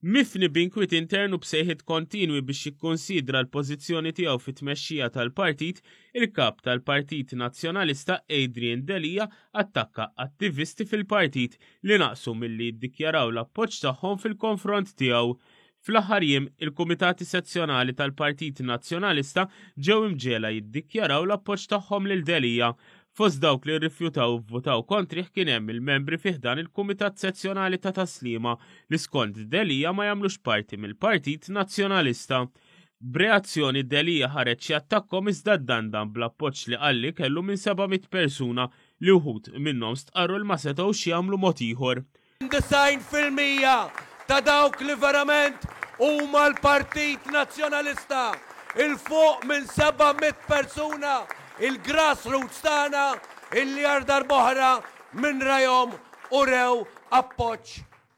Mifni b'inkwit internu b'sejħiet kontinwi biex jikkonsidra l-pożizzjoni tiegħu fit-tmexxija tal-partit, il-kap tal-Partit Nazzjonalista Adrian Delija attakka attivisti fil-partit li naqsu milli jiddikjaraw l-appoġġ tagħhom fil-konfront tiegħu. Fl-aħħar jiem, il-Kumitati Sezzjonali tal-Partit Nazzjonalista ġew imġiela jiddikjaraw l-appoġġ tagħhom lil Delija. Fost dawk li rrifjutaw votaw kontrih kien hemm il-membri fih dan il-Kumitat Sezzjonali ta' Taslima li skont Delija ma jagħmlux parti mill-Partit Nazzjonalista. B'reazzjoni Delija ħareġ jattakkom iżda dandan bl-appoġġ li qalli kellu minn 700 persuna li wħud minnhom stqarru l ma setgħux jagħmlu mod ieħor. 90% ta' dawk li verament huma l-Partit Nazzjonalista, il-fuq minn 700 persuna il-grassroots tagħna illi għardar boħra minn rajhom u rew appoġġ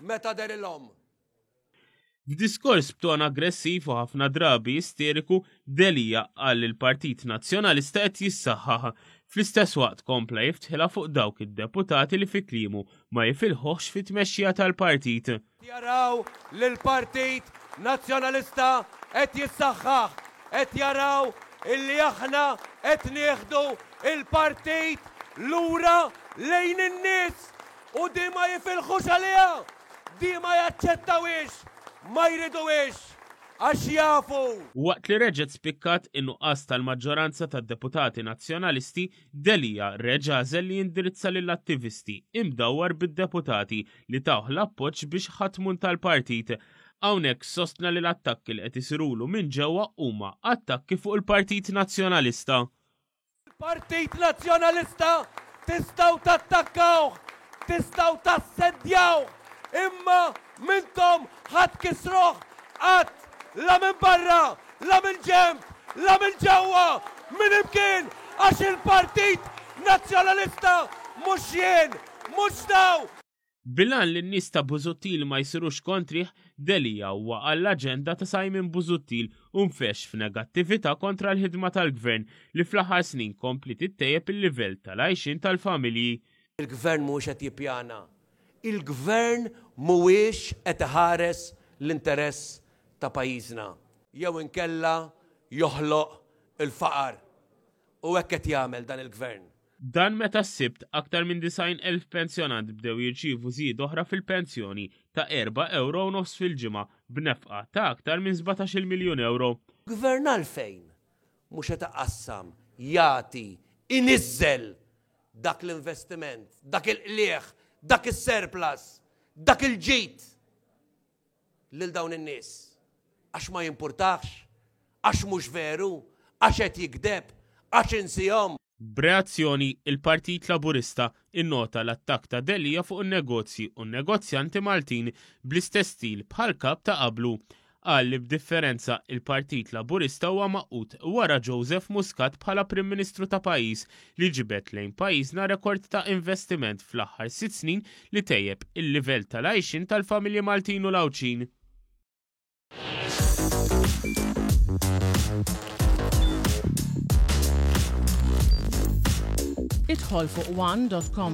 meta derilhom. F'diskors b'ton aggressiv u ħafna drabi isteriku, Delija qal il-Partit Nazzjonalista qed jissaħħaħ fl-istess waqt kompla jiftħilha fuq dawk id-deputati li fi kliemu ma jifilħux fit-tmexxija tal-partit. Jaraw li l-Partit Nazzjonalista qed jissaħħaħ, qed jaraw illi aħna qed nieħdu il-partit lura lejn in-nies u di ma jifilħux għaliha, di ma jaċċettawiex, ma jridux għax jafu. Waqt li reġgħet spikkat in-nuqqas tal-maġġoranza tad-deputati nazzjonalisti, Delija reġa' għażel li jindirizza lill-attivisti imdawwar bid-deputati li tawh l-appoġġ biex ħatmun tal-partit. Hawnhekk sostna li l-attakki li qed isirulu minn ġewwa huma attakki fuq il-Partit Nazzjonalista. Il-Partit Nazzjonalista tistgħu tattakkawh, tistgħu tassedjaw, imma mintom ħadd kisruh qatt la minn barra, la minn ġenb, la minn ġewwa, minn imkien għax il-Partit Nazzjonalista mhux jien, mhux daw. Bilan li n-nies ta' Busuttil ma jsirux kontrih, Delija huwa għall-aġenda ta' Simon Busuttil u mfexx f'negattività kontra l-ħidma tal-gvern li fl-aħħar snin kompli tittejjeb il-livell tal-għajxin tal-familji. Il-gvern mhuwiex qed jippjana. Il-gvern mhuwiex qed iħares l-interess ta' pajjiżna. Jew inkella joħloq il-faqar. U hekk qed jagħmel dan il-gvern. Dan meta s-sibt aktar minn 90,000 pensjonant bdew jirċievu żied oħra fil-pensjoni ta' 4 euro u nofs fil-ġimgħa b'nefqa ta' aktar minn 17 miljun euro. Gvern għalfejn mhux qed iqassam jagħti iniżżel dak l-investiment, dak il-qlieħ, dak is-surplus, dak il-ġid lil dawn in-nies. Għax ma jimpurtax, għax mhux veru, għax qed jikdeb, għax insihom. B'reazzjoni, il-Partit Laburista innota l-attakk ta' Delija fuq in-negozji u n-negozjanti Maltin bl-istess stil bħal kap ta' qablu. Qal li b'differenza il-Partit Laburista huwa maqut wara Joseph Muscat bħala Prim Ministru ta' pajjiż li ġibet lejn pajjiżna rekord ta' investiment fl-aħħar 6 snin li tejjeb il-livell tal-għajxin tal-familji Maltin u Lawċin. idħol fuq one.com.